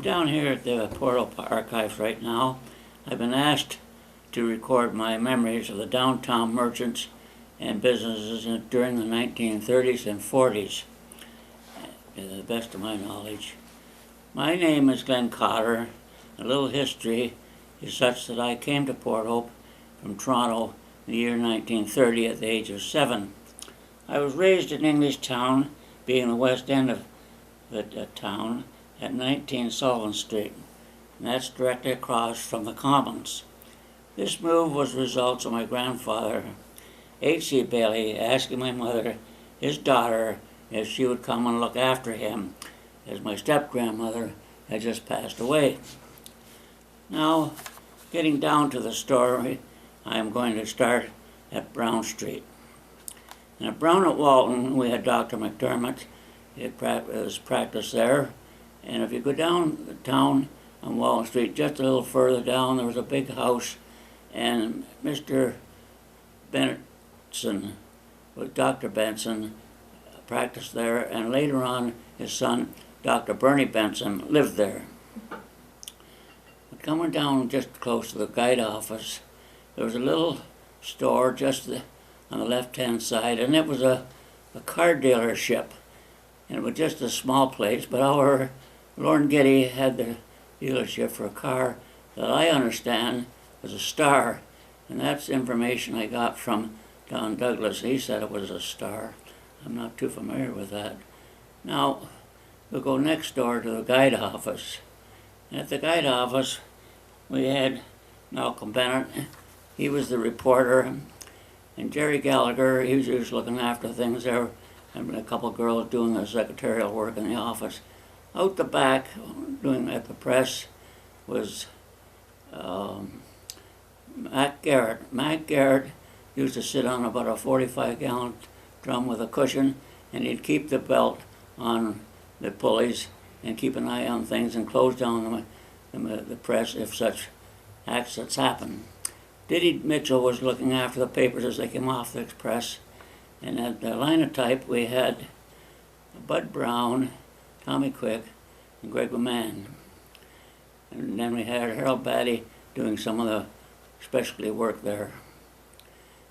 down here at the Port Hope Archives right now. I've been asked to record my memories of the downtown merchants and businesses during the 1930s and 40s, to the best of my knowledge. My name is Glen Cotter. A little history is such that I came to Port Hope from Toronto in the year 1930 at the age of 7. I was raised in Englishtown, being the west end of the town, at 19 Sullivan Street, and that's directly across from the Commons. This move was the result of my grandfather, H.C. Bailey, asking my mother, his daughter, if she would come and look after him, as my step-grandmother had just passed away. Now, getting down to the story, I am going to start at Brown Street. And at Brown at Walton, we had Dr. McDermott. He had practiced there. And if you go down the town on Walton Street, just a little further down, there was a big house, and Mr. Benson, with Dr. Benson, practiced there, and later on, his son, Dr. Bernie Benson, lived there. But coming down just close to the guide office, there was a little store just on the left-hand side, and it was a car dealership. And it was just a small place, but our Lorne Getty had the dealership for a car that I understand was a Star, and that's information I got from Don Douglas. He said it was a Star. I'm not too familiar with that. Now, we'll go next door to the guide office. And at the guide office, we had Malcolm Bennett. He was the reporter, and Jerry Gallagher, he was just looking after things there, and a couple of girls doing the secretarial work in the office. Out the back, doing at the press, was Mac Garrett. Mac Garrett used to sit on about a 45-gallon drum with a cushion, and he'd keep the belt on the pulleys and keep an eye on things and close down the press if such accidents happened. Diddy Mitchell was looking after the papers as they came off the press. And at the linotype, we had Bud Brown, Tommy Quick, and Greg LeMan. And then we had Harold Batty doing some of the specialty work there.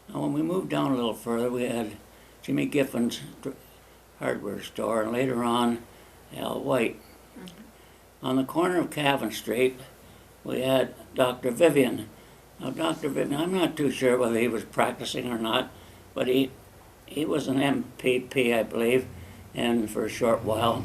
Now, when we moved down a little further, we had Jimmy Giffin's hardware store, and later on, Al White. On the corner of Cavan Street, we had Dr. Vivian. Now, Dr. Vivian, I'm not too sure whether he was practicing or not, but he was an MPP, I believe, and for a short while.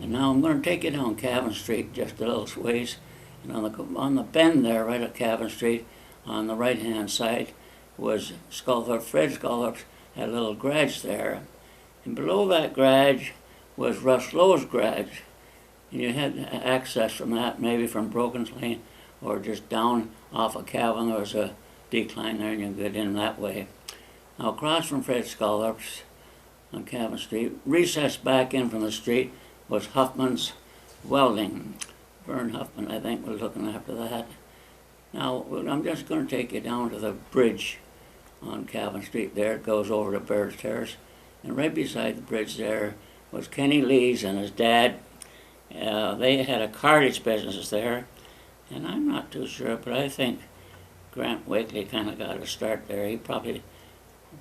And now I'm going to take you down Cavan Street just a little ways. And on the bend there, right at Cavan Street, on the right-hand side, was Sculthorpe. Fred Sculthorpe had a little garage there. And below that garage was Russ Lowe's garage. And you had access from that, maybe from Brogan's Lane, or just down off of Cavan. There was a decline there, and you could get in that way. Now, across from Fred Sculthorpe's on Cavan Street, recessed back in from the street, was Huffman's Welding. Vern Huffman, I think, was looking after that. Now, I'm just going to take you down to the bridge on Cavan Street there. It goes over to Baird's Terrace. And right beside the bridge there was Kenny Lees and his dad. They had a cartage business there. And I'm not too sure, but I think Grant Wakely kind of got a start there. He probably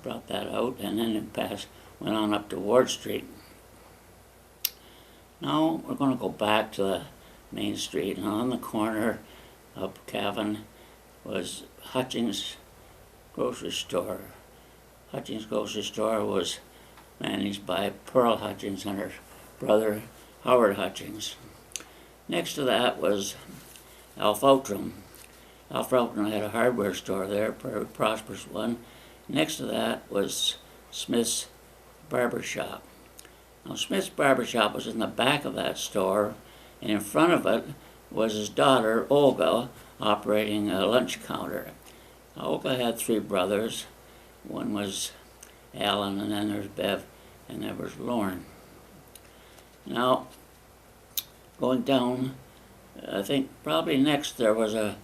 brought that out, and then it went on up to Ward Street. Now we're going to go back to the main street, and on the corner of Cavan was Hutchings Grocery Store. Hutchings Grocery Store was managed by Pearl Hutchings and her brother Howard Hutchings. Next to that was Alf Outram. Alf Outram had a hardware store there, a very prosperous one. Next to that was Smith's Barber Shop. Now, Smith's Barber Shop was in the back of that store, and in front of it was his daughter, Olga, operating a lunch counter. Now, Olga had 3 brothers. One was Alan, and then there's Bev, and there was Lorne. Now, going down, I think probably next there was a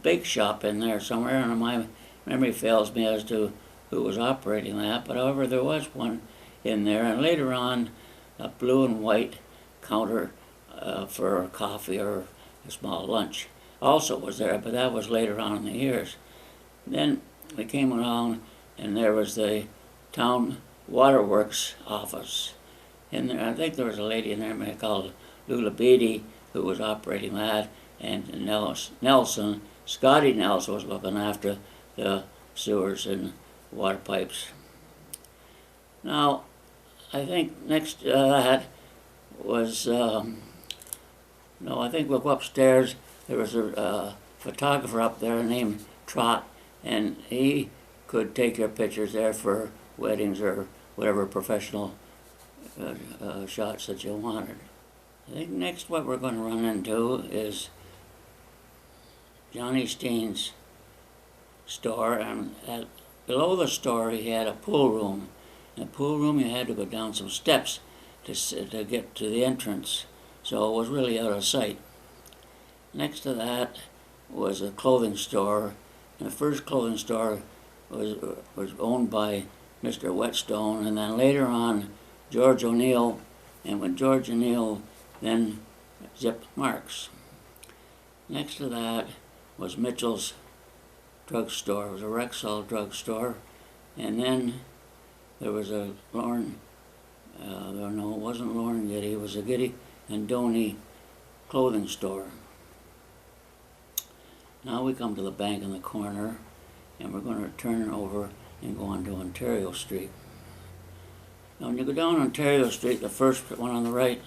bake shop in there somewhere, and my memory fails me as to who was operating that, but however there was one in there, and later on a blue and white counter for coffee or a small lunch. Also was there, but that was later on in the years. Then we came around, and there was the town waterworks office. And there, I think there was a lady in there called Lula Beatty who was operating that, and Nelson, Scotty Nelson, was looking after the sewers and water pipes. Now, I think next to that was, no, I think we'll go upstairs. There was a photographer up there named Trot, and he could take your pictures there for weddings or whatever professional shots that you wanted. I think next what we're going to run into is Johnny Steen's store, and below the store he had a pool room. In the pool room you had to go down some steps to get to the entrance, so it was really out of sight. Next to that was a clothing store, and the first clothing store was owned by Mr. Whetstone, and then later on George O'Neill, and when George O'Neill, then Zip Marks. Next to that was Mitchell's drugstore. It was a Rexall drugstore, and then there was a Lauren, no, it wasn't Lauren Giddy, it was a Giddy and Doney clothing store. Now we come to the bank in the corner, and we're going to turn over and go on to Ontario Street. Now when you go down Ontario Street, the first one on the right,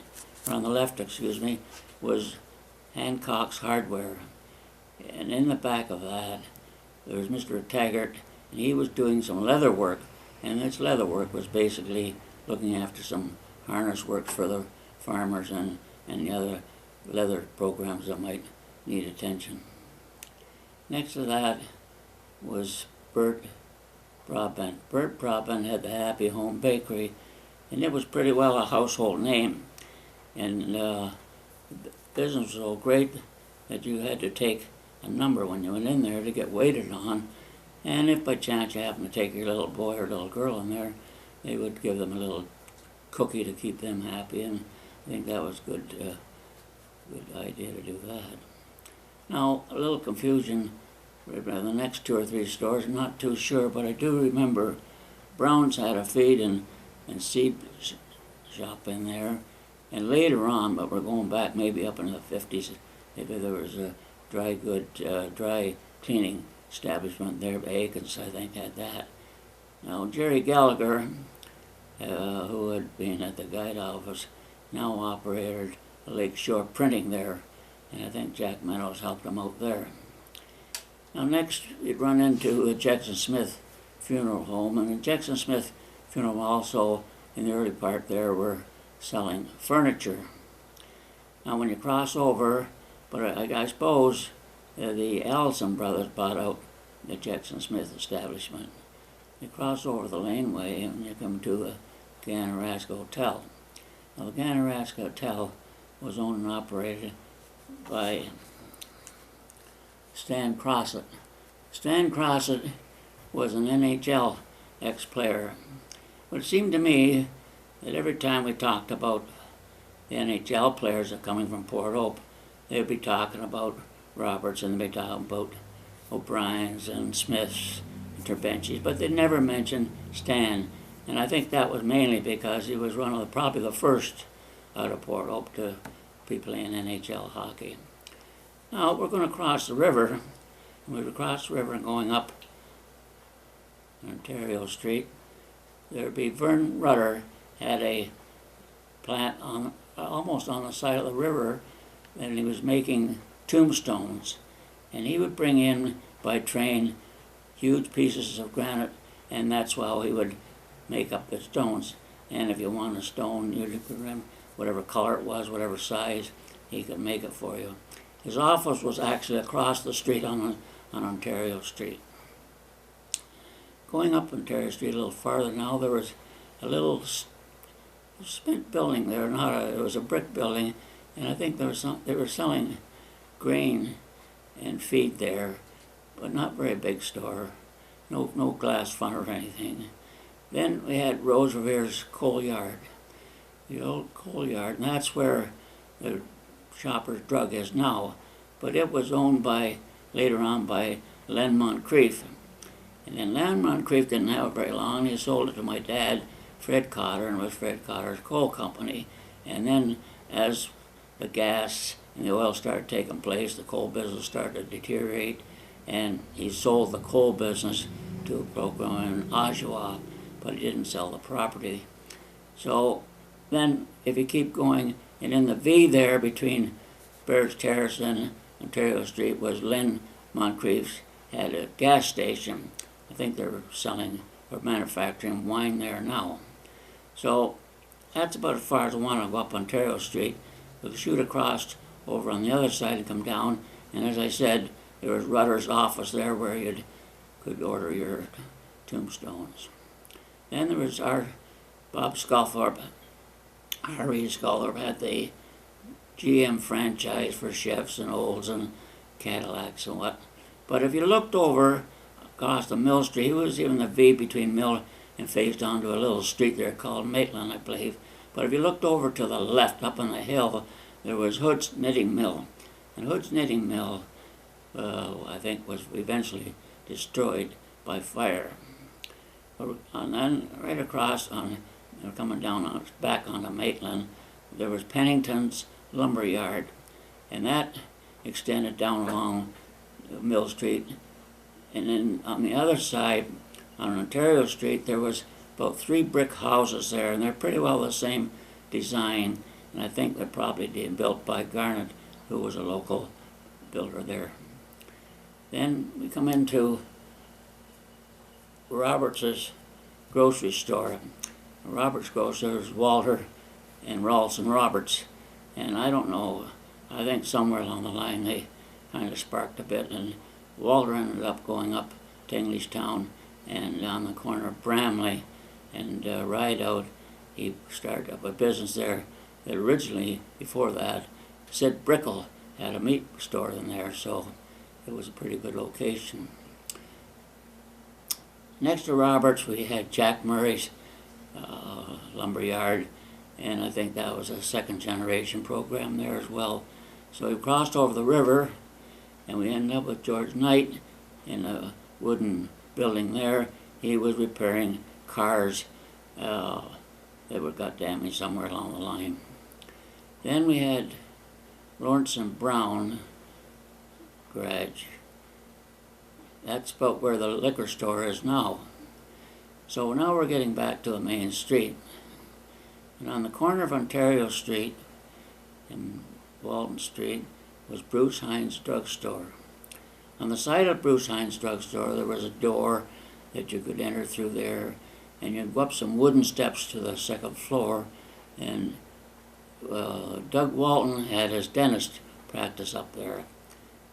or on the left, excuse me, was Hancock's Hardware. And in the back of that, there was Mr. Taggart, and he was doing some leather work. And this leather work was basically looking after some harness work for the farmers and the other leather programs that might need attention. Next to that was Bert Broadbent. Bert Broadbent had the Happy Home Bakery, and it was pretty well a household name. And the business was so great that you had to take a number when you went in there to get waited on. And if by chance you happened to take your little boy or little girl in there, they would give them a little cookie to keep them happy, and I think that was good idea to do that. Now, a little confusion in the next 2 or 3 stores, I'm not too sure, but I do remember Brown's had a feed and seed shop in there, and later on, but we're going back maybe up into the 50s, maybe there was a dry cleaning establishment there. Aikens, I think, had that. Now, Jerry Gallagher, who had been at the guide office, now operated Lakeshore Printing there, and I think Jack Meadows helped him out there. Now, next, you'd run into the Jackson Smith Funeral Home, and the Jackson Smith Funeral Home also, in the early part there, were selling furniture. Now, when you cross over, but I suppose the Allison brothers bought out the Jackson Smith establishment. You cross over the laneway and you come to the Ganaraska Hotel. Now, the Ganaraska Hotel was owned and operated by Stan Crossett. Stan Crossett was an NHL ex-player. But it seemed to me that every time we talked about the NHL players that are coming from Port Hope, they'd be talking about Roberts, and they'd be talking about O'Brien's and Smith's and Terbenchis, but they never mentioned Stan. And I think that was mainly because he was one of probably the first out of Port Hope to be playing NHL hockey. Now we're going to cross the river, and we're across the river and going up Ontario Street. There'd be Vern Rutter had a plant almost on the side of the river, and he was making tombstones, and he would bring in by train huge pieces of granite, and that's how he would make up the stones. And if you want a stone, you'd remember whatever color it was, whatever size, he could make it for you. His office was actually across the street on Ontario Street. Going up Ontario Street a little farther now, there was a little cement building there. It was a brick building, and I think they were selling grain and feed there, but not very big store. No glass front or anything. Then we had Rose Revere's coal yard, the old coal yard, and that's where the Shoppers Drug is now, but it was owned by, later on, by Glen Moncrief. And then Glen Moncrief didn't have it very long. He sold it to my dad, Fred Cotter, and it was Fred Cotter's coal company. And then as the gas and the oil started taking place, the coal business started to deteriorate, and he sold the coal business to a broker in Oshawa, but he didn't sell the property. So then, if you keep going, and in the V there between Baird's Terrace and Ontario Street was Glen Moncrief's, had a gas station. I think they're selling or manufacturing wine there now. So that's about as far as I want to go up Ontario Street. We'll shoot across over on the other side and come down, and as I said, there was Rutter's office there where you could order your tombstones. Then there was our Bob Sculthorpe. Harry Sculthorpe had the GM franchise for Chevs and Olds and Cadillacs and what. But if you looked over across the Mill Street, it was even the V between Mill and faced onto a little street there called Maitland, I believe. But if you looked over to the left up on the hill, there was Hood's Knitting Mill. And Hood's Knitting Mill, I think, was eventually destroyed by fire. And then right across on, coming down back onto Maitland, there was Pennington's Lumber Yard, and that extended down along Mill Street. And then on the other side, on Ontario Street, there was about 3 brick houses there, and they're pretty well the same design, and I think they're probably being built by Garnett, who was a local builder there. Then we come into Roberts's grocery store. Roberts grocery was Walter and Rawlson Roberts, and I don't know, I think somewhere along the line they kind of sparked a bit, and Walter ended up going up to Englishtown and on the corner of Bramley and Rideout. He started up a business there that originally, before that, Sid Brickle had a meat store in there, so it was a pretty good location. Next to Roberts, we had Jack Murray's lumber yard, and I think that was a second generation program there as well. So we crossed over the river, and we ended up with George Knight in a wooden building there. He was repairing cars that got damaged somewhere along the line. Then we had Lawrence and Brown garage. That's about where the liquor store is now. So now we're getting back to the main street. And on the corner of Ontario Street and Walton Street was Bruce Hines Drugstore. On the side of Bruce Hines Drugstore, there was a door that you could enter through there, and you'd go up some wooden steps to the second floor, and Doug Walton had his dentist practice up there.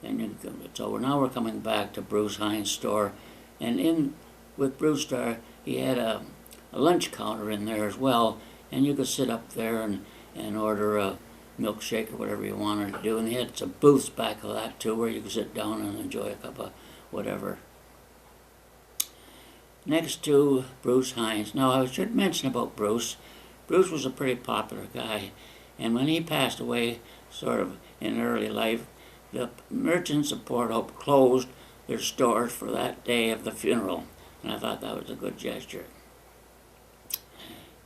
And so now we're coming back to Bruce Hines' store, and in with Bruce store, he had a lunch counter in there as well, and you could sit up there and order a milkshake or whatever you wanted to do. And they had some booths back of that too, where you could sit down and enjoy a cup of whatever. Next to Bruce Hines. Now I should mention about Bruce. Bruce was a pretty popular guy, and when he passed away, sort of in early life, the merchants of Port Hope closed their stores for that day of the funeral, and I thought that was a good gesture.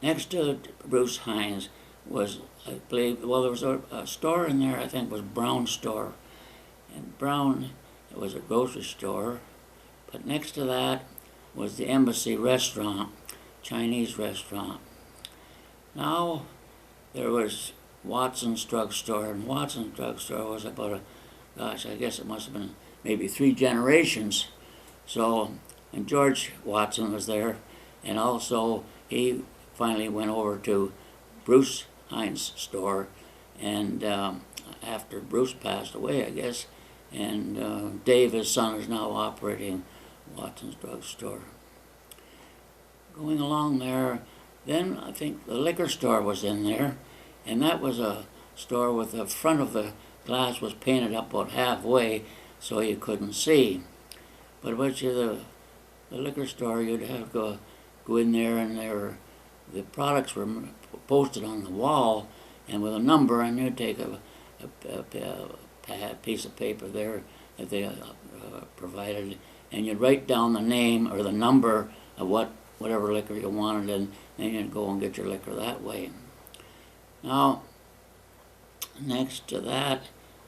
Next to Bruce Hines was, I believe, well, there was a store in there, I think was Brown's store. And Brown, it was a grocery store, but next to that was the Embassy restaurant, Chinese restaurant. Now there was Watson's drugstore, and Watson's drugstore was about I guess it must have been maybe 3 generations. So, and George Watson was there, and also he finally went over to Bruce Hines' store, and after Bruce passed away, I guess, and Dave, his son, is now operating Watson's drugstore. Going along there, then I think the liquor store was in there, and that was a store with the front of the glass was painted up about halfway so you couldn't see. But with you, the liquor store, you'd have to go in there, and the products were posted on the wall and with a number, and you'd take a a piece of paper there that they provided, and you'd write down the name or the number of whatever liquor you wanted, and then you'd go and get your liquor that way. Now, next to that,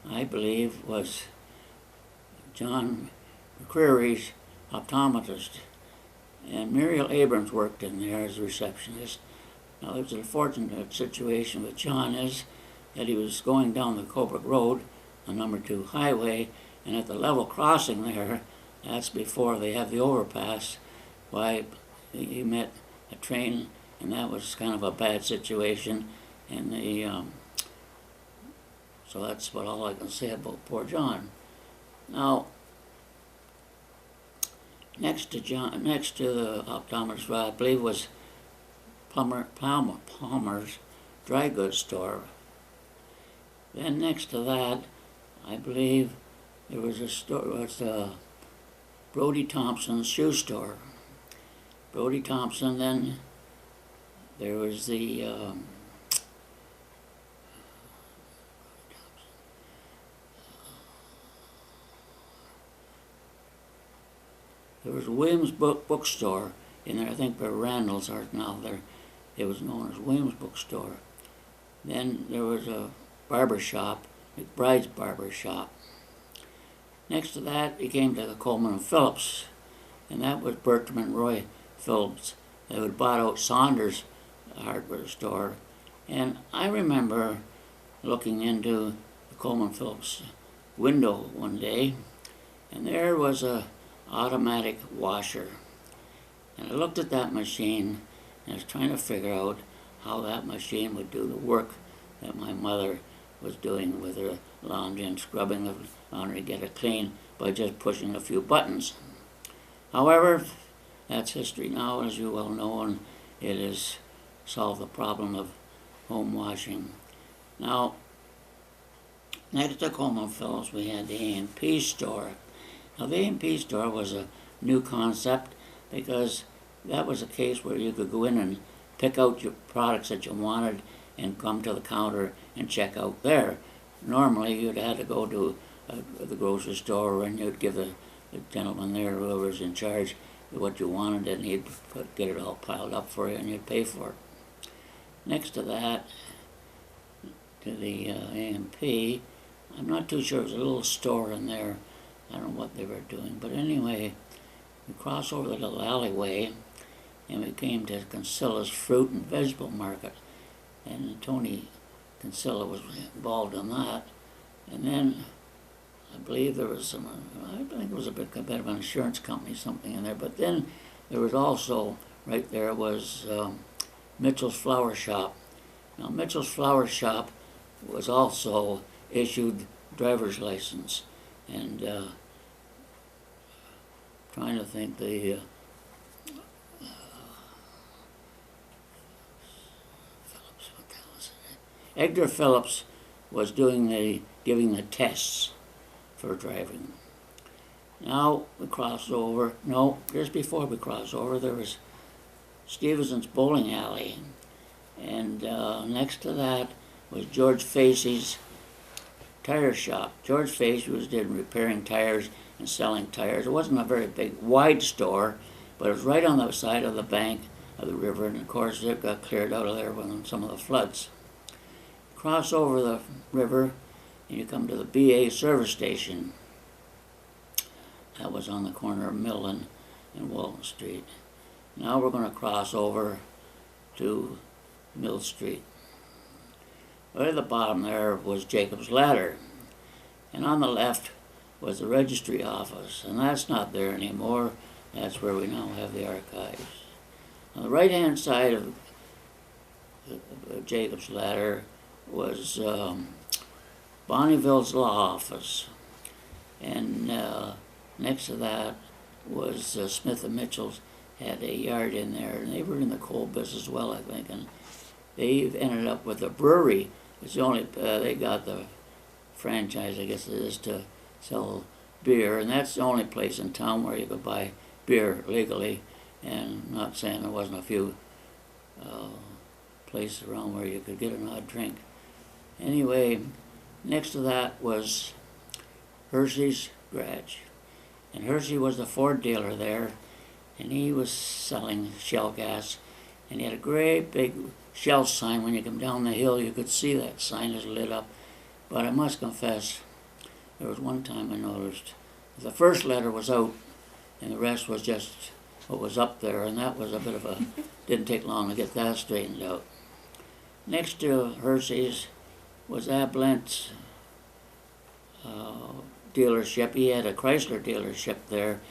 I believe, was John McCreary's optometrist, and Muriel Abrams worked in there as a receptionist. Now, there was a fortunate situation with John is that he was going down the Cobrick Road, the number 2 highway, and at the level crossing there, that's before they have the overpass, why he met a train, and that was kind of a bad situation, and so that's what all I can say about poor John. Now, next to the optometrist, I believe was Palmer's dry goods store. Then next to that, I believe there was a store. It was Brody Thompson's shoe store. Brody Thompson. Then there was the there was Williams bookstore in there. I think where Randall's are now. There, it was known as Williams Bookstore. Then there was a barber shop, McBride's Barber Shop. Next to that, he came to the Coleman and Phillips, and that was Bertram and Roy Phillips. They had bought out Saunders' hardware store, and I remember looking into the Coleman Phillips window one day, and there was a automatic washer. And I looked at that machine, and I was trying to figure out how that machine would do the work that my mother was doing with her laundry and scrubbing the laundry to get it clean by just pushing a few buttons. However, that's history now, as you well know, and it has solved the problem of home washing. Now, next to Coleman Phillips, we had the A&P store. Now, the A&P store was a new concept because that was a case where you could go in and pick out your products that you wanted and come to the counter and check out there. Normally, you'd have to go to the grocery store and you'd give the gentleman there, whoever's in charge, what you wanted, and he'd get it all piled up for you and you'd pay for it. Next to that, to the A&P, I'm not too sure, it was a little store in there. I don't know what they were doing, but anyway, we crossed over the little alleyway and we came to Consilla's Fruit and Vegetable Market, and Tony Consilla was involved in that. And then I believe there was some, I think it was a bit of an insurance company, something in there, but then there was also, right there was Mitchell's Flower Shop. Now, Mitchell's Flower Shop was also issued driver's license, and trying to think, the Phillips, what the hell is it? Edgar Phillips was giving the tests for driving. Now we crossed over. No, just before we crossed over, there was Stevenson's Bowling Alley, and next to that was George Facey's tire shop. George Facey was repairing tires and selling tires. It wasn't a very big, wide store, but it was right on the side of the bank of the river, and of course it got cleared out of there when some of the floods. Cross over the river, and you come to the BA service station. That was on the corner of Millen and Walton Street. Now we're going to cross over to Mill Street. Right at the bottom there was Jacob's Ladder, and on the left was the registry office, and that's not there anymore. That's where we now have the archives. On the right-hand side of Jacob's Ladder was Bonneville's law office, and next to that was Smith and Mitchell's had a yard in there, and they were in the coal business as well, I think, and they ended up with a brewery. It's the only they got the franchise, I guess it is, to sell beer, and that's the only place in town where you could buy beer legally. And I'm not saying there wasn't a few places around where you could get an odd drink. Anyway, Next to that was Hershey's Garage. And Hershey was the Ford dealer there, and he was selling shell gas. And he had a great big Shell sign. When you come down the hill, you could see that sign is lit up. But I must confess, there was one time I noticed the first letter was out, and the rest was just what was up there, and that was a bit of a, didn't take long to get that straightened out. Next to Hershey's was Ablent's dealership. He had a Chrysler dealership there,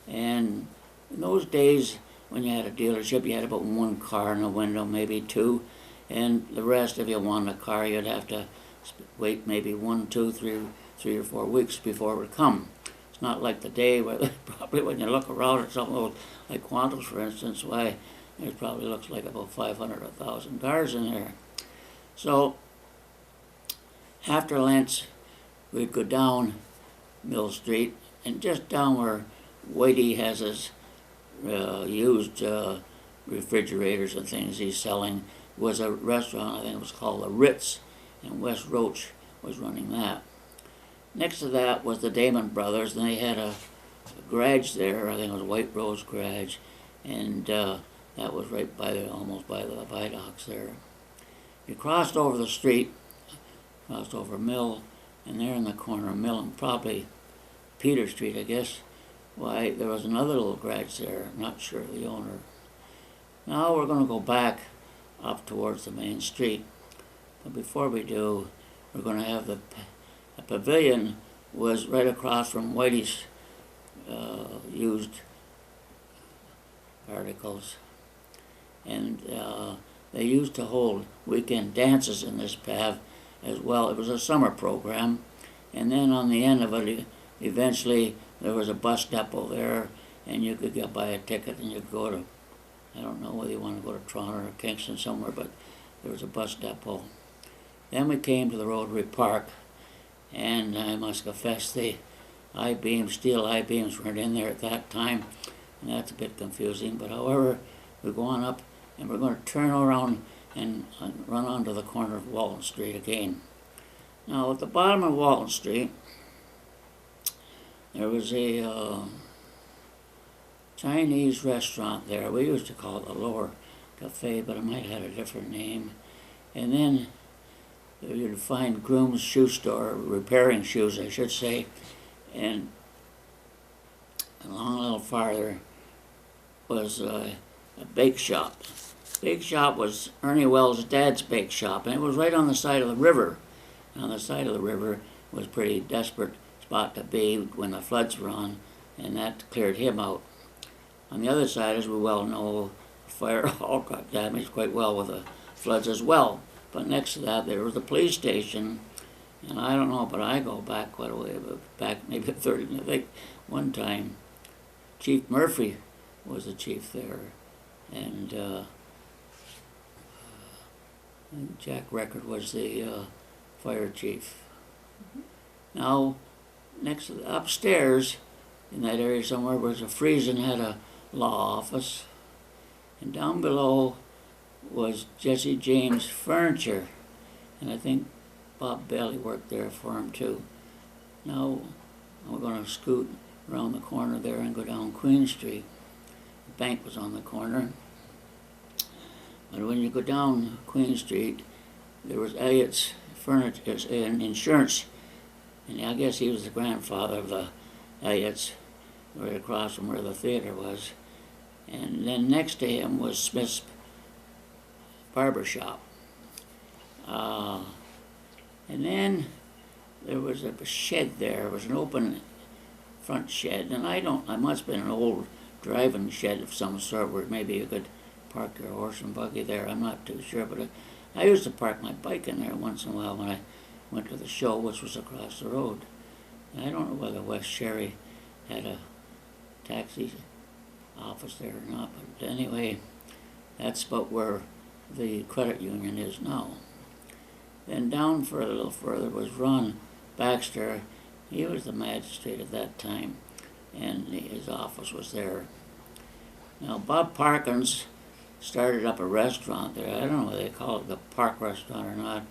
and in those days, when you had a dealership, you had about one car in the window, maybe two, and the rest, if you wanted a car, you'd have to wait maybe 1, 2, 3 or 4 weeks before it would come. It's not like today where probably when you look around at something like Qantas, for instance, why it probably looks like about 500 or 1,000 cars in there. So after Lentz, we'd go down Mill Street, and just down where Whitey has his used refrigerators and things he's selling was a restaurant. I think it was called the Ritz, and Wes Roach was running that. Next to that was the Damon Brothers, and they had a garage there. I think it was White Rose Garage, and that was right by almost by the viaducts there. You crossed over the street, crossed over Mill, and there in the corner of Mill and probably Peter Street, I guess, why, there was another little garage there, not sure of the owner. Now we're going to go back up towards the main street. But before we do, we're going to have the pavilion was right across from Whitey's used articles. And they used to hold weekend dances in this pav as well. It was a summer program. And then on the end of it, eventually, there was a bus depot there, and you could buy a ticket and you'd go to, I don't know whether you want to go to Toronto or Kingston somewhere, but there was a bus depot. Then we came to the Rotary Park, and I must confess the I-beams, steel I-beams weren't in there at that time, and that's a bit confusing. But however, we go on up, and we're going to turn around and run onto the corner of Walton Street again. Now, at the bottom of Walton Street, there was a Chinese restaurant there. We used to call it the Lower Cafe, but it might have had a different name. And then you'd find Groom's Shoe Store, repairing shoes, I should say. And along a little farther was a bake shop. Bake shop was Ernie Wells' dad's bake shop, and it was right on the side of the river. And on the side of the river was pretty desperate spot to be when the floods were on, and that cleared him out. On the other side, as we well know, fire hall got damaged quite well with the floods as well. But next to that, there was the police station, and I don't know, but I go back quite a way, back maybe 30. I think one time, Chief Murphy was the chief there, and Jack Record was the fire chief. Now, next to the, upstairs in that area somewhere was a Friesen had a law office, and down below was Jesse James Furniture, and I think Bob Bailey worked there for him too. Now we're going to scoot around the corner there and go down Queen Street. The bank was on the corner, but when you go down Queen Street, there was Elliott's Furniture and Insurance. And I guess he was the grandfather of the Elliots, right across from where the theater was. And then next to him was Smith's Barber Shop. And then there was a shed there. It was an open front shed. And I must have been an old driving shed of some sort where maybe you could park your horse and buggy there. I'm not too sure. But I used to park my bike in there once in a while when I went to the show, which was across the road. And I don't know whether West Sherry had a taxi office there or not, but anyway, that's about where the credit union is now. Then down a little further was Ron Baxter. He was the magistrate at that time, and his office was there. Now, Bob Parkins started up a restaurant there. I don't know whether they call it the Park Restaurant or not,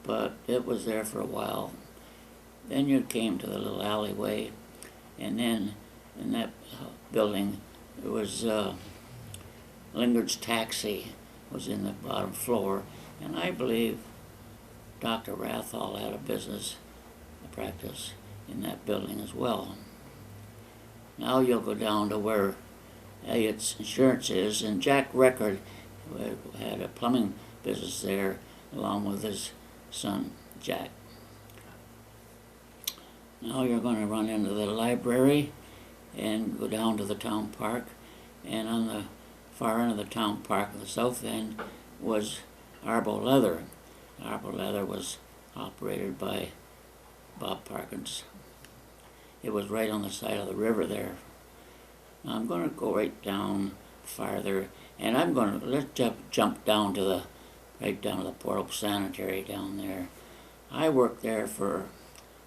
but it was there for a while. Then you came to the little alleyway, and then in that building there was Lingard's Taxi was in the bottom floor, and I believe Dr. Rathall had a business, a practice in that building as well. Now you'll go down to where Elliott's Insurance is, and Jack Record had a plumbing business there along with his son Jack. Now you're going to run into the library and go down to the town park, and on the far end of the town park at the south end was Arbo Leather. Arbo Leather was operated by Bob Parkins. It was right on the side of the river there. Now I'm going to go right down farther, and I'm going to let's jump down to the right down to the Port Hope Sanitary down there. I worked there for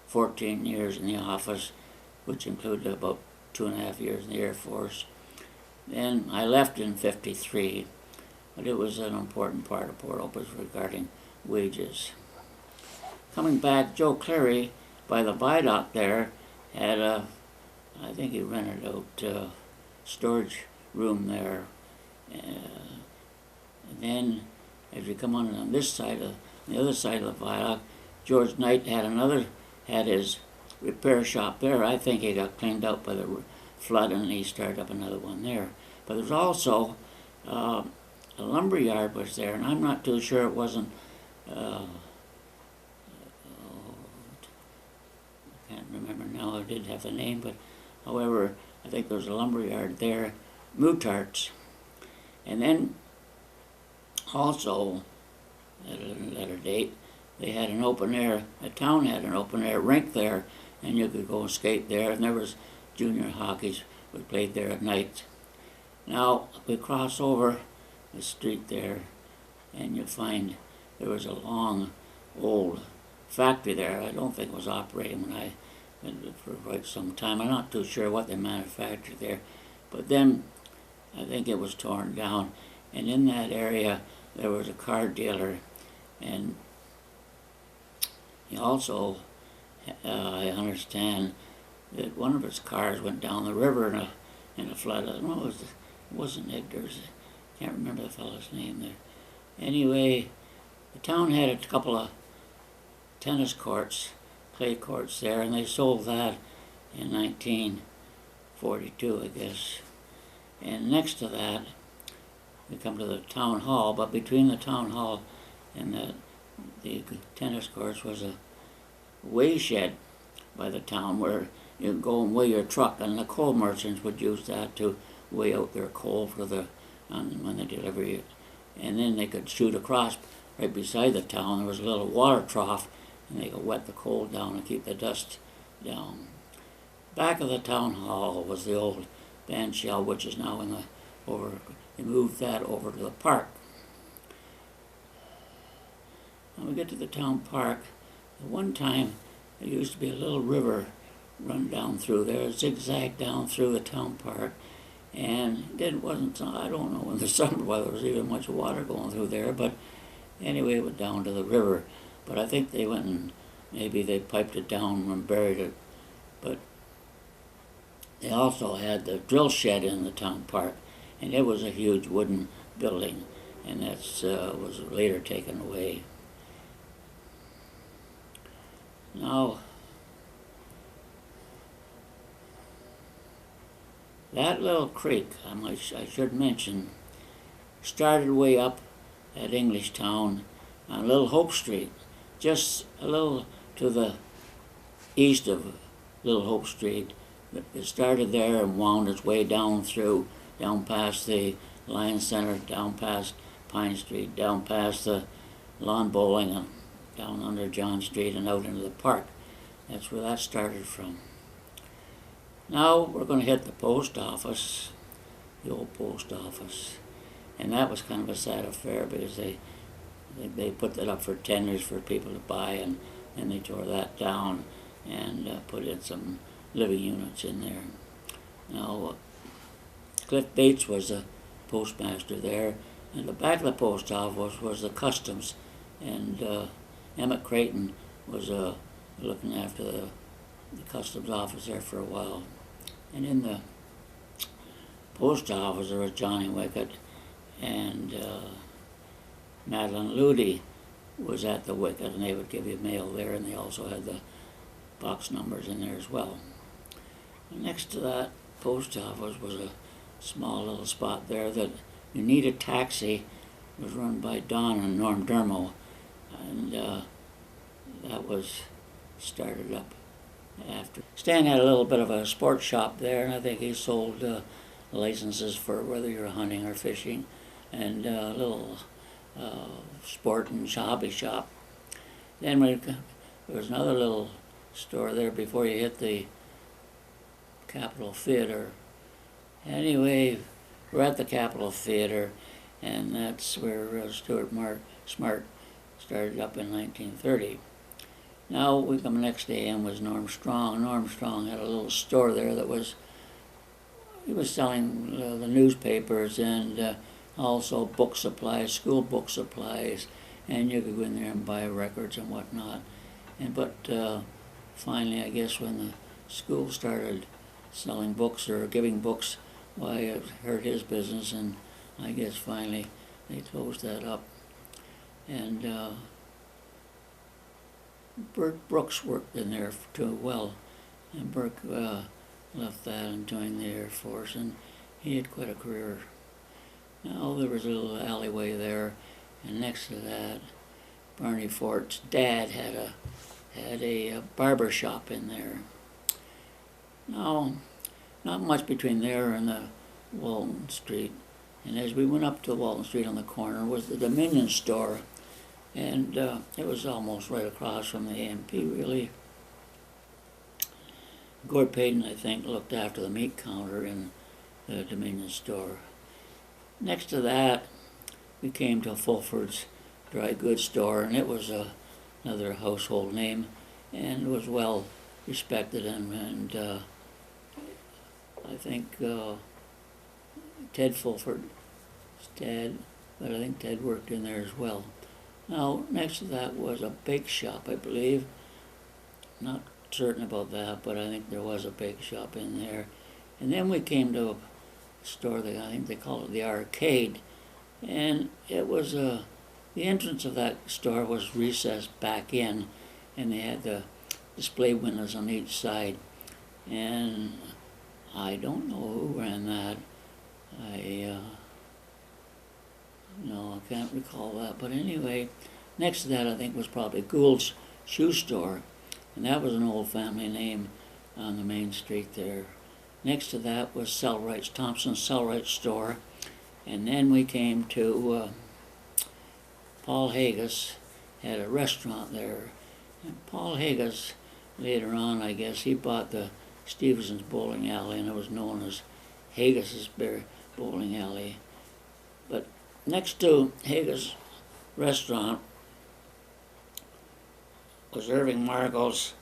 14 years in the office, which included about 2.5 years in the Air Force. Then I left in '53, but it was an important part of Port Hope regarding wages. Coming back, Joe Cleary by the viaduct there had a, I think he rented out storage room there. And then as you come on this side of the other side of the viaduct, George Knight had his repair shop there. I think he got cleaned out by the flood, and he started up another one there. But there's also a lumber yard was there, and I'm not too sure it wasn't. I can't remember now. I did have the name, but however, I think there was a lumber yard there, Mutarts, and then also at a later date, they had an open air. The town had an open air rink there, and you could go and skate there. And there was junior hockey. We played there at night. Now we cross over the street there, and you find there was a long, old factory there. I don't think it was operating when I went for quite some time. I'm not too sure what they manufactured there, but then I think it was torn down. And in that area there was a car dealer, and he also, I understand that one of his cars went down the river in a flood. I don't know, it wasn't Edgar's. I can't remember the fellow's name there. Anyway, the town had a couple of tennis courts, clay courts there, and they sold that in 1942, I guess. And next to that, we come to the town hall, but between the town hall and the tennis courts was a weigh shed by the town where you could go and weigh your truck, and the coal merchants would use that to weigh out their coal for when they deliver it. And then they could shoot across right beside the town. There was a little water trough, and they could wet the coal down and keep the dust down. Back of the town hall was the old band shell, which is now they moved that over to the park. When we get to the town park, at one time there used to be a little river run down through there, zigzag down through the town park, and it wasn't, I don't know in the summer whether there was even much water going through there, but anyway it went down to the river. But I think they went and maybe they piped it down and buried it. But they also had the drill shed in the town park, and it was a huge wooden building, and that was later taken away. Now, that little creek, I should mention, started way up at Englishtown on Little Hope Street, just a little to the east of Little Hope Street. It started there and wound its way down past the Lions Center, down past Pine Street, down past the lawn bowling, and down under John Street and out into the park. That's where that started from. Now we're going to hit the post office, the old post office. And that was kind of a sad affair because they put that up for tenders for people to buy, and then they tore that down and put in some living units in there. Now, Cliff Bates was the postmaster there, and the back of the post office was the customs, and Emmett Creighton was looking after the customs office there for a while. And in the post office there was Johnny Wicket, and Madeline Ludi was at the Wicket, and they would give you mail there, and they also had the box numbers in there as well. And next to that post office was a small little spot there that you need a taxi. It was run by Don and Norm Dermo, and that was started up after. Stan had a little bit of a sports shop there, and I think he sold licenses for whether you're hunting or fishing, and a little sport and hobby shop. Then there was another little store there before you hit the Capitol Theater. Anyway, we're at the Capitol Theater, and that's where Stuart Smart started up in 1930. Now we come next day in was Norm Strong. Norm Strong had a little store there that he was selling the newspapers and also book supplies, school book supplies, and you could go in there and buy records and whatnot. But finally, I guess when the school started selling books or giving books, why it hurt his business, and I guess finally they closed that up. And Bert Brooks worked in there too well, and Burke left that and joined the Air Force, and he had quite a career. Now there was a little alleyway there, and next to that, Barney Fort's dad had a barber shop in there. Now, not much between there and the Walton Street, and as we went up to Walton Street on the corner was the Dominion store, and it was almost right across from the AMP, really. Gord Payton, I think, looked after the meat counter in the Dominion store. Next to that, we came to Fulford's dry goods store, and it was another household name, and was well respected, and I think Ted Fulford, Ted, but I think Ted worked in there as well. Now, next to that was a bake shop, I believe. Not certain about that, but I think there was a bake shop in there. And then we came to a store that I think they call it the Arcade, and it was the entrance of that store was recessed back in, and they had the display windows on each side. And I don't know who ran that. No, I can't recall that. But anyway, next to that I think was probably Gould's Shoe Store, and that was an old family name on the main street there. Next to that was Sellwright's, Thompson's Sellwright store, and then we came to Paul Haggis had a restaurant there. And Paul Haggis, later on, I guess, he bought the Stevenson's Bowling Alley, and it was known as Haggis's Bowling Alley. But next to Haggis' restaurant was Irving Margot's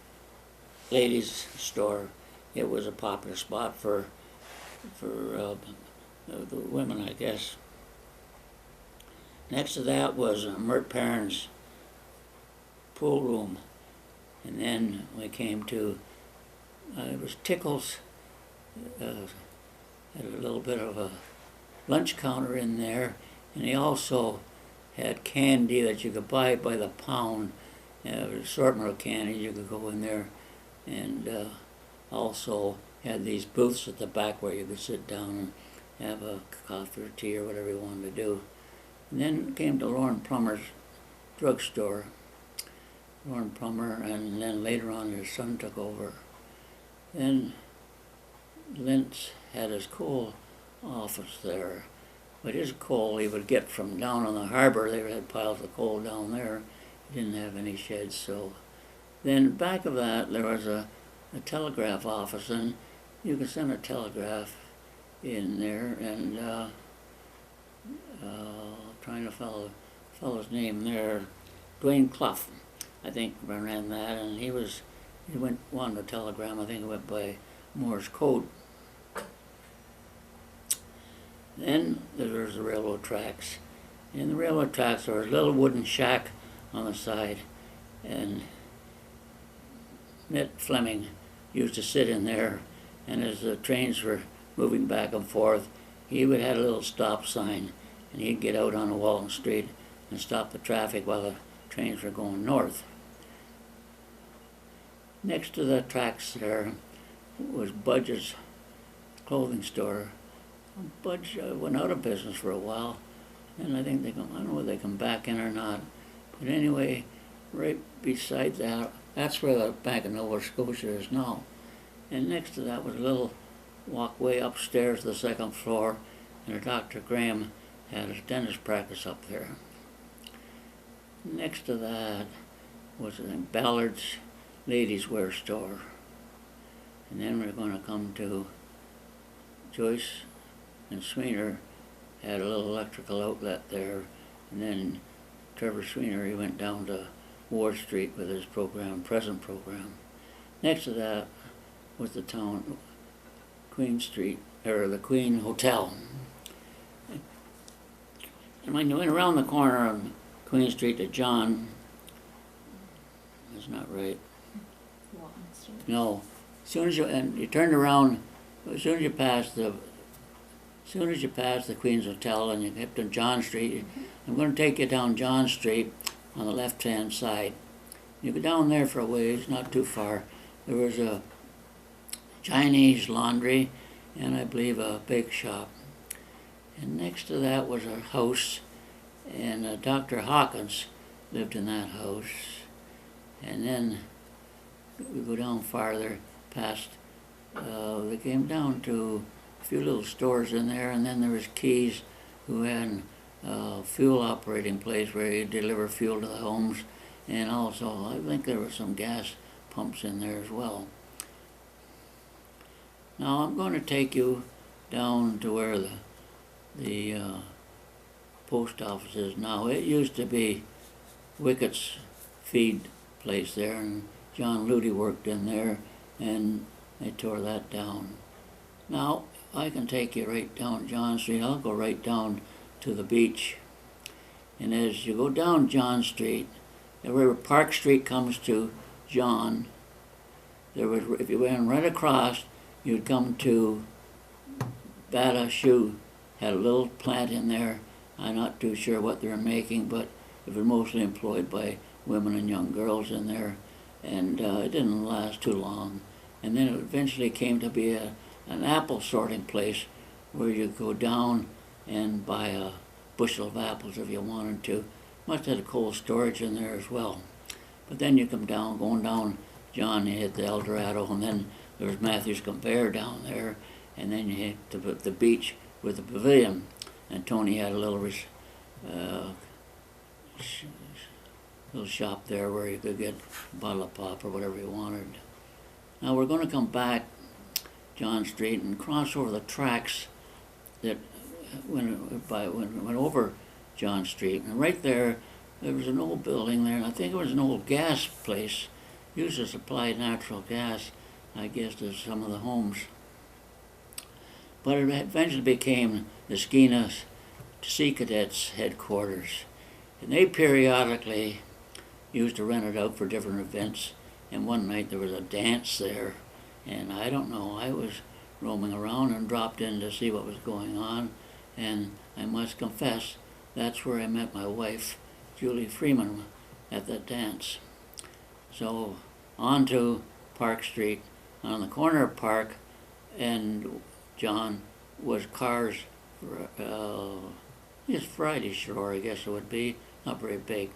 ladies' store. It was a popular spot for the women, I guess. Next to that was Mert Perrin's pool room, and then we came to it was Tickles. Had a little bit of a lunch counter in there, and he also had candy that you could buy by the pound. An assortment of candy. You could go in there, and also had these booths at the back where you could sit down and have a coffee or tea or whatever you wanted to do. And then came to Lauren Plummer's drugstore. Lauren Plummer, and then later on his son took over. Then Lintz had his coal office there, but his coal he would get from down on the harbor. They had piles of coal down there. He didn't have any sheds, so. Then back of that there was a telegraph office, and you could send a telegraph in there, and trying to follow the fellow's name there, Dwayne Clough, I think, ran that, and he wanted a telegram. I think it went by Morse code. Then there was the railroad tracks. In the railroad tracks there was a little wooden shack on the side, and Ned Fleming used to sit in there, and as the trains were moving back and forth, he would have a little stop sign, and he'd get out on Walton Street and stop the traffic while the trains were going north. Next to the tracks there was Budge's clothing store. Budge went out of business for a while, and I think I don't know whether they come back in or not. But anyway, right beside that, that's where the Bank of Nova Scotia is now. And next to that was a little walkway upstairs to the second floor, and Dr. Graham had his dentist practice up there. Next to that was Ballard's ladies' wear store. And then we're going to come to Joyce and Sweener had a little electrical outlet there, and then Trevor Sweener, he went down to Ward Street with his program, present program. Next to that was the town, Queen Street, or the Queen Hotel. And when you went around the corner on Queen Street to John, that's not right. Walton Street. No, as soon as you turned around, as soon as you passed the Queen's Hotel and you get to John Street, I'm going to take you down John Street on the left-hand side. You go down there for a ways, not too far. There was a Chinese laundry and I believe a bake shop. And next to that was a house, and Dr. Hawkins lived in that house. And then we go down farther past, they came down to a few little stores in there, and then there was Keys, who had a fuel operating place where he'd deliver fuel to the homes, and also I think there were some gas pumps in there as well. Now I'm going to take you down to where the post office is now. It used to be Wickett's feed place there, and John Luty worked in there, and they tore that down. Now I can take you right down John Street. I'll go right down to the beach, and as you go down John Street, where Park Street comes to John, there was, if you went right across, you'd come to Bata Shoe. Had a little plant in there. I'm not too sure what they were making, but it was mostly employed by women and young girls in there, and it didn't last too long. And then it eventually came to be an apple sorting place where you go down and buy a bushel of apples if you wanted to. Must have had a cold storage in there as well. But then you come down, going down John, you hit the El Dorado, and then there was Matthew's Conveyor down there, and then you hit the beach with the pavilion, and Tony had a little shop there where you could get a bottle of pop or whatever you wanted. Now we're going to come back John Street and cross over the tracks that went over John Street, and right there was an old building there, and I think it was an old gas place, used to supply natural gas, I guess, to some of the homes. But it eventually became the Skeena Sea Cadets headquarters. And they periodically used to rent it out for different events. And one night there was a dance there. And I don't know, I was roaming around and dropped in to see what was going on. And I must confess, that's where I met my wife, Julie Freeman, at that dance. So on to Park Street. On the corner of Park and John was cars, it's Friday Shore, I guess it would be, not very big.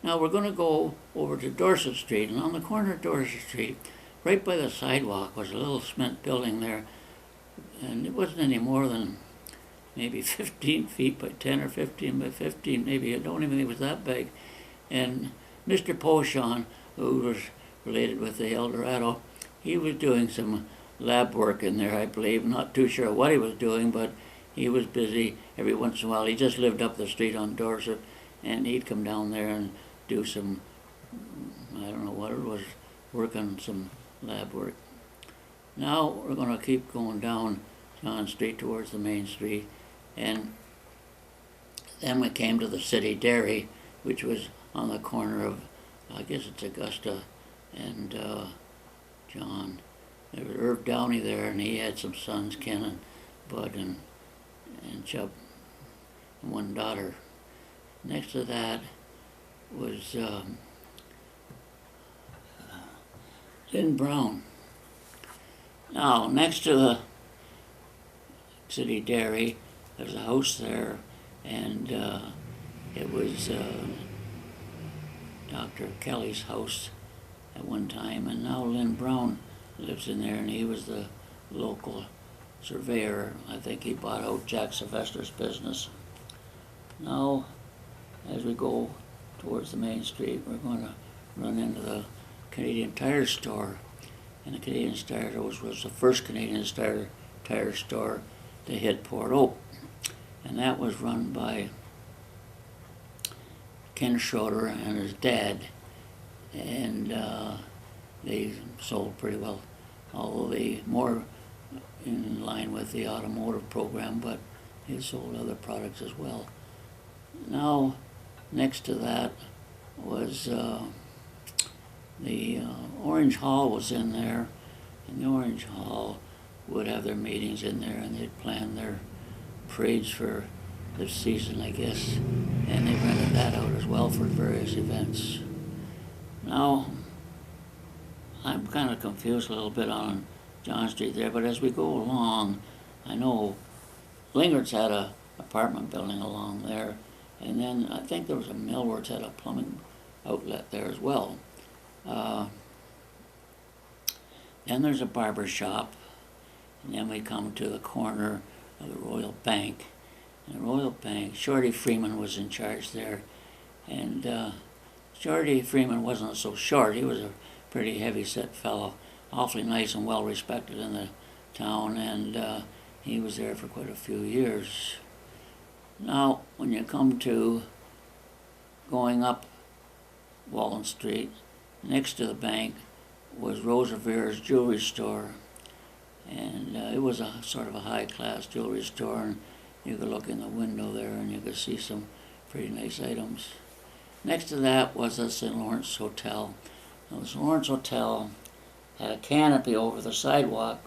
Now we're going to go over to Dorset Street, and on the corner of Dorset Street, right by the sidewalk, was a little cement building there, and it wasn't any more than maybe 15 feet by 10 or 15 by 15, maybe. I don't even think it was that big. And Mr. Pochon, who was related with the El Dorado, he was doing some lab work in there, I believe. Not too sure what he was doing, but he was busy every once in a while. He just lived up the street on Dorset, and he'd come down there and do some, I don't know what it was, work on some lab work. Now we're going to keep going down John Street towards the main street, and then we came to the City Dairy, which was on the corner of, I guess it's Augusta and John. There was Irv Downey there, and he had some sons, Ken and Bud and Chubb, and one daughter. Next to that was Lynn Brown. Now, next to the city dairy, there's a house there, and it was Dr. Kelly's house at one time, and now Lynn Brown lives in there, and he was the local surveyor. I think he bought out Jack Sylvester's business. Now, as we go towards the main street, we're going to run into the Canadian Tire store, and the Canadian Tire was the first Canadian tire store to hit Port Oak, and that was run by Ken Schroeder and his dad, and they sold pretty well, although they more in line with the automotive program, but they sold other products as well. Now, next to that was the Orange Hall was in there, and the Orange Hall would have their meetings in there, and they'd plan their parades for the season, I guess, and they rented that out as well for various events. Now, I'm kind of confused a little bit on John Street there, but as we go along, I know Lingard's had a apartment building along there, and then I think there was a Millwards had a plumbing outlet there as well. Then there's a barber shop, and then we come to the corner of the Royal Bank. And the Royal Bank, Shorty Freeman was in charge there, and Shorty Freeman wasn't so short. He was a pretty heavy-set fellow, awfully nice and well-respected in the town, and he was there for quite a few years. Now, when you come to going up Wallen Street, next to the bank was Rose Revere's jewelry store, and it was a sort of a high-class jewelry store, and you could look in the window there and you could see some pretty nice items. Next to that was the St. Lawrence Hotel. Now, the St. Lawrence Hotel had a canopy over the sidewalk,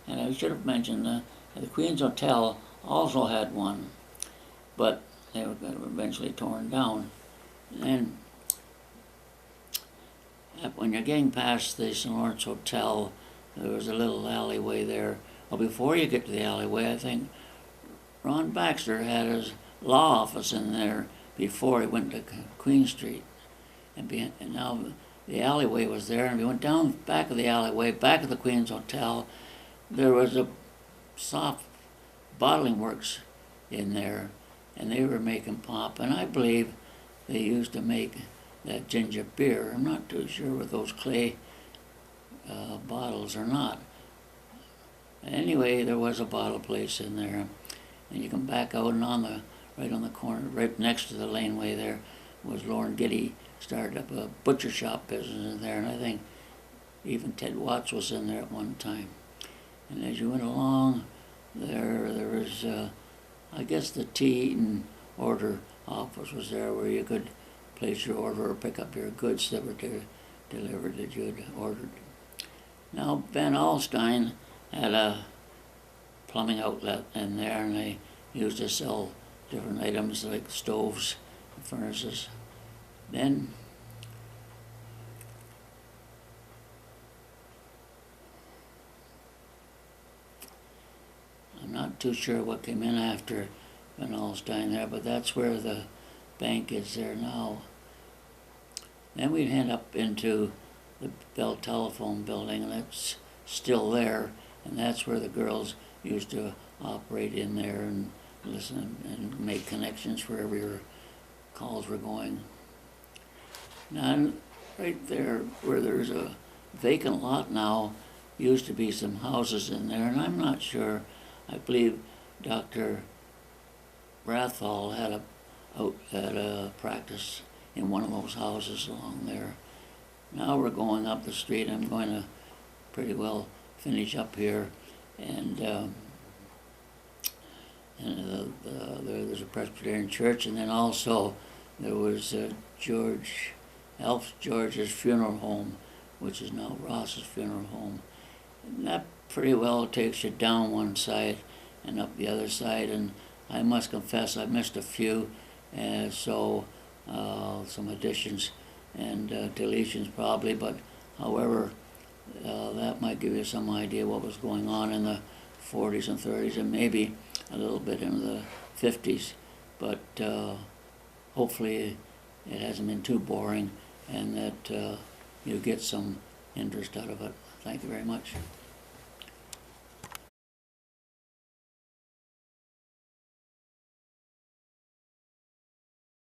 and I should have mentioned the Queen's Hotel also had one, but they were eventually torn down. And when you're getting past the St. Lawrence Hotel, there was a little alleyway there. Well, before you get to the alleyway, I think Ron Baxter had his law office in there before he went to Queen Street. And now the alleyway was there, and we went down back of the alleyway, back of the Queen's Hotel. There was a soft bottling works in there, and they were making pop, and I believe they used to make that ginger beer. I'm not too sure with those clay bottles or not. Anyway, there was a bottle place in there, and you come back out, and right on the corner, right next to the laneway there, was Lauren Giddy started up a butcher shop business in there, and I think even Ted Watts was in there at one time. And as you went along, there was, I guess the tea and order office was there where you could place your order or pick up your goods that were delivered that you had ordered. Now, Van Alstyne had a plumbing outlet in there, and they used to sell different items like stoves and furnaces. Then I'm not too sure what came in after Van Alstyne there, but that's where the bank is there now. Then we'd head up into the Bell Telephone building, and it's still there, and that's where the girls used to operate in there and listen and make connections wherever your calls were going. Now, right there where there's a vacant lot now, used to be some houses in there, and I'm not sure. I believe Dr. Rathall had a practice in one of those houses along there. Now we're going up the street. I'm going to pretty well finish up here, and there's a Presbyterian church, and then also there was Alf George's funeral home which is now Ross's Funeral Home. And that pretty well takes you down one side and up the other side, and I must confess I missed a few, and so some additions and deletions probably, but however, that might give you some idea what was going on in the 40s and 30s and maybe a little bit in the 50s, but hopefully it hasn't been too boring and that you get some interest out of it. Thank you very much.